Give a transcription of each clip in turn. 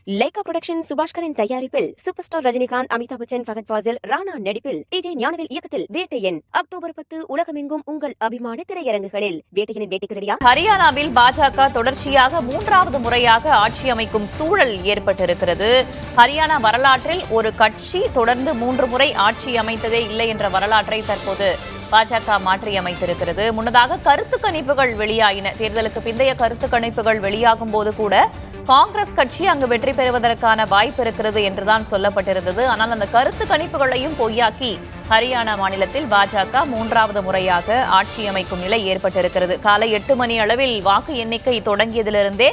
Lyca production சுபாஷ்கரின் தயாரிப்பில் super star Rajinikanth, Amitabh Bachchan, Fahadh Fazil, Rana நடிப்பில் DJ Gnanavel இயக்கத்தில் வேட்டையன் அக்டோபர் 10 உலகமெங்கும் உங்கள் அபிமான திரையரங்குகளில். வேட்டையனின் வேட்டைக்கு. ஹரியானாவில் பாஜக தொடர்ச்சியாக 3வது முறையாக ஆட்சி அமைக்கும் சூழல் ஏற்பட்டிருக்கிறது. ஹரியானா வரலாற்றில் ஒரு கட்சி தொடர்ந்து 3 முறை ஆட்சி அமைத்ததே இல்லை என்ற வரலாற்றை தற்போது பாஜக மாற்றியமைத்திருக்கிறது. முன்னதாக கருத்து கணிப்புகள் வெளியாயின. தேர்தலுக்கு பிந்தைய கருத்து கணிப்புகள் வெளியாகும் போது கூட காங்கிரஸ் கட்சி அங்கு வெற்றி பெறுவதற்கான வாய்ப்பு இருக்கிறது என்றுதான் சொல்லப்பட்டிருந்தது. ஆனால் அந்த கருத்து கணிப்புகளையும் பொய்யாக்கி ஹரியானா மாநிலத்தில் பாஜக 3வது முறையாக ஆட்சி அமைக்கும் நிலை ஏற்பட்டிருக்கிறது. காலை 8 மணி அளவில் வாக்கு எண்ணிக்கை தொடங்கியதிலிருந்தே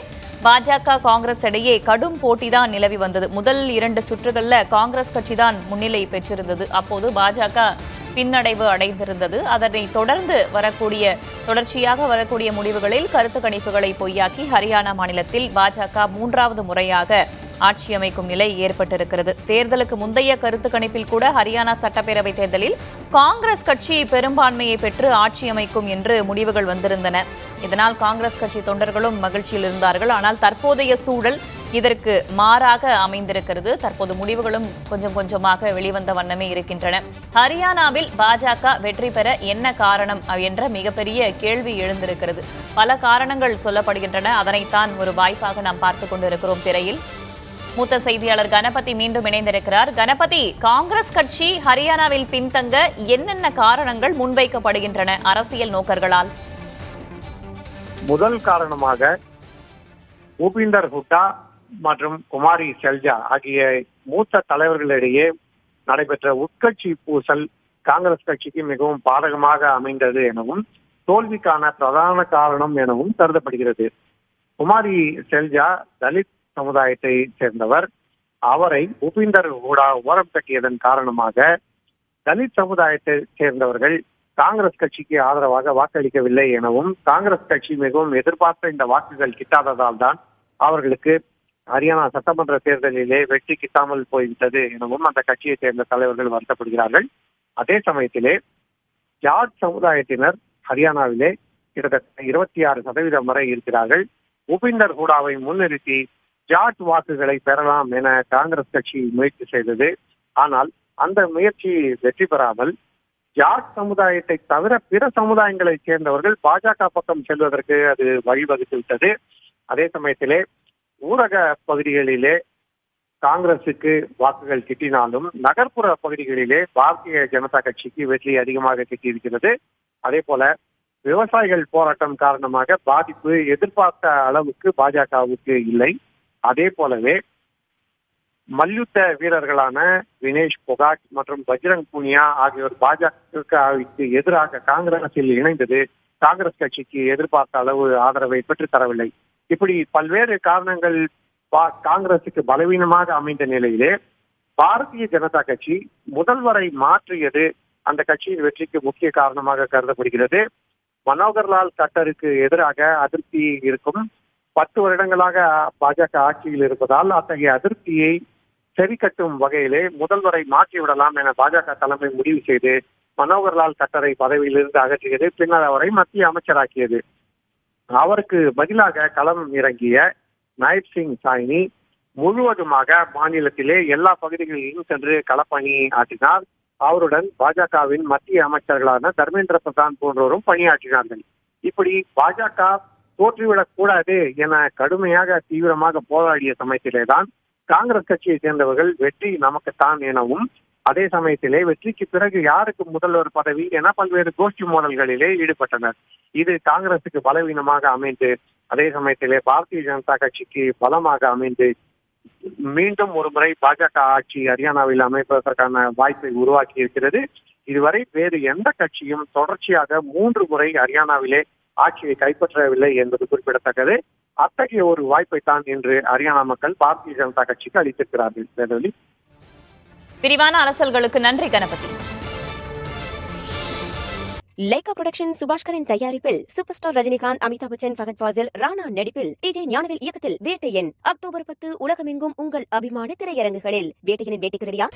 பாஜக காங்கிரஸ் இடையே கடும் போட்டிதான் நிலவி வந்தது. முதல் 2 சுற்றுகள்ல காங்கிரஸ் கட்சி தான் முன்னிலை பெற்றிருந்தது. அப்போது பாஜக பின்னடைவு அடைந்திருந்தது. அதனை தொடர்ந்து தொடர்ச்சியாக வரக்கூடிய முடிவுகளில் கருத்து கணிப்புகளை பொய்யாக்கி ஹரியானா மாநிலத்தில் பாஜக 3வது முறையாக ஆட்சி அமைக்கும் நிலை ஏற்பட்டிருக்கிறது. தேர்தலுக்கு முந்தைய கருத்து கணிப்பில் கூட ஹரியானா சட்டப்பேரவை தேர்தலில் காங்கிரஸ் கட்சி பெரும்பான்மையை பெற்று ஆட்சி அமைக்கும் என்று முடிவுகள் வந்திருந்தன. இதனால் காங்கிரஸ் கட்சி தொண்டர்களும் மகிழ்ச்சியில் இருந்தார்கள். ஆனால் தற்போதைய சூழல் இதற்கு மாறாக அமைந்திருக்கிறது. தற்போது முடிவுகளும் கொஞ்சம் கொஞ்சமாக வெளிவந்த வண்ணமே இருக்கின்றன. ஹரியானாவில் பாஜக வெற்றி பெற என்ன காரணம் என்ற மிகப்பெரிய கேள்வி எழுந்திருக்கிறது. பல காரணங்கள் சொல்லப்படுகின்றன. அதனைத்தான் ஒரு வாய்ப்பாக நாம் பார்த்துக் கொண்டிருக்கிறோம். திரையில் மூத்த செய்தியாளர் கணபதி மீண்டும் இணைந்திருக்கிறார். கணபதி, காங்கிரஸ் கட்சி ஹரியானாவில் பின்தங்க என்னென்ன காரணங்கள் முன்வைக்கப்படுகின்றன அரசியல் நோக்கர்களால்? முதல் காரணமாக பூபிந்தர் ஹுட்டா மற்றும் குமாரி செல்ஜா ஆகிய மூத்த தலைவர்களிடையே நடைபெற்ற உட்கட்சி பூசல் காங்கிரஸ் கட்சிக்கு மிகவும் பாதகமாக அமைந்தது எனவும் தோல்விக்கான பிரதான காரணம் எனவும் கருதப்படுகிறது. குமாரி செல்ஜா தலித் சமுதாயத்தை சேர்ந்தவர். அவரை பூபிந்தர் ஹூடா ஓரம் கட்டியதன் காரணமாக தலித் சமுதாயத்தை சேர்ந்தவர்கள் காங்கிரஸ் கட்சிக்கு ஆதரவாக வாக்களிக்கவில்லை எனவும் காங்கிரஸ் கட்சி மிகவும் எதிர்பார்த்த இந்த வாக்குகள் கிட்டாததால் தான் அவர்களுக்கு ஹரியானா சட்டமன்ற தேர்தலிலே வெற்றி கிட்டாமல் போய்விட்டது எனவும் அந்த கட்சியை சேர்ந்த தலைவர்கள் வருத்தப்படுகிறார்கள். அதே சமயத்திலே ஜாட் சமுதாயத்தினர் ஹரியானாவிலே கிட்டத்தட்ட 26% வரை இருக்கிறார்கள். பூபிந்தர் ஹூடாவை முன்னிறுத்தி ஜாட் வாக்குகளை பெறலாம் என காங்கிரஸ் கட்சி முயற்சி செய்தது. ஆனால் அந்த முயற்சி வெற்றி பெறாமல் ஜாட் சமுதாயத்தை தவிர பிற சமுதாயங்களைச் சேர்ந்தவர்கள் பாஜக பக்கம் செல்வதற்கு அது வழிவகுத்து விட்டது. அதே சமயத்திலே ஊரக பகுதிகளிலே காங்கிரசுக்கு வாக்குகள் கிட்டினாலும் நகர்ப்புற பகுதிகளிலே பாரதிய ஜனதா கட்சிக்கு வெற்றி அதிகமாக கிட்டியிருக்கிறது. அதே போல விவசாயிகள் போராட்டம் காரணமாக பாதிப்பு எதிர்பார்த்த அளவுக்கு பாஜகவுக்கு இல்லை. அதே போலவே மல்யுத்த வீரர்களான வினேஷ் பொகாட் மற்றும் பஜ்ரங் புனியா ஆகியோர் பாஜகவுக்கு எதிராக காங்கிரஸில் இணைந்தது காங்கிரஸ் கட்சிக்கு எதிர்பார்த்த அளவு ஆதரவை பெற்றுத் தரவில்லை. இப்படி பல்வேறு காரணங்கள் காங்கிரசுக்கு பலவீனமாக அமைந்த நிலையிலே பாரதிய ஜனதா கட்சி முதல்வரை மாற்றியது அந்த கட்சியின் வெற்றிக்கு முக்கிய காரணமாக கருதப்படுகிறது. மனோகர்லால் கட்டருக்கு எதிராக அதிருப்தி இருக்கும். 10 வருடங்களாக பாஜக ஆட்சியில் இருப்பதால் அத்தகைய அதிருப்தியை சரி கட்டும் வகையிலே முதல்வரை மாற்றிவிடலாம் என பாஜக தலைமை முடிவு செய்து மனோகர்லால் கட்டரை பதவியிலிருந்து அகற்றியது. பின்னர் அவரை மத்திய அமைச்சராக்கியது. அவருக்கு பதிலாக களம் இறங்கிய நாயப் சிங் சாய்னி முழுவதுமாக மாநிலத்திலே எல்லா பகுதிகளிலும் சென்று களப்பணி ஆற்றினார். அவருடன் பாஜகவின் மத்திய அமைச்சர்களான தர்மேந்திர பிரதான் போன்றோரும் பணியாற்றினார்கள். இப்படி பாஜக தோற்றுவிடக் கூடாது என கடுமையாக தீவிரமாக போராடிய சமயத்திலேதான் காங்கிரஸ் கட்சியை சேர்ந்தவர்கள் வெற்றி நமக்குத்தான் எனவும் அதே சமயத்திலே வெற்றிக்கு பிறகு யாருக்கு முதல்வர் பதவி என பல்வேறு கோஷ்டி மோதல்களிலே ஈடுபட்டனர். இது காங்கிரசுக்கு பலவீனமாக அமைந்து அதே சமயத்திலே பாரதிய ஜனதா கட்சிக்கு பலமாக அமைந்து மீண்டும் ஒரு முறை பாஜக ஆட்சி ஹரியானாவில் அமைப்பதற்கான வாய்ப்பை உருவாக்கி இருக்கிறது. இதுவரை வேறு எந்த கட்சியும் தொடர்ச்சியாக 3 முறை ஹரியானாவிலே ஆட்சியை கைப்பற்றவில்லை என்பது குறிப்பிடத்தக்கது. அத்தகைய ஒரு வாய்ப்பை தான் இன்று ஹரியானா மக்கள் பாரதிய ஜனதா கட்சிக்கு அளித்திருக்கிறார்கள். விரிவான அரசல்களுக்கு நன்றி கணபதி. லைகா புரொடக்ஷன் சுபாஷ்கரின் தயாரிப்பில் சூப்பர் ஸ்டார் ரஜினிகாந்த், அமிதாப் பச்சன், ஃபகத் ஃபாசில், ராணா நடிப்பில் டிஜே ஞானவேல் இயக்கத்தில் வேட்டையன் அக்டோபர் 10 உலகமெங்கும் உங்கள் அபிமான திரையரங்குகளில். வேட்டையனின் வேட்டைக்கு.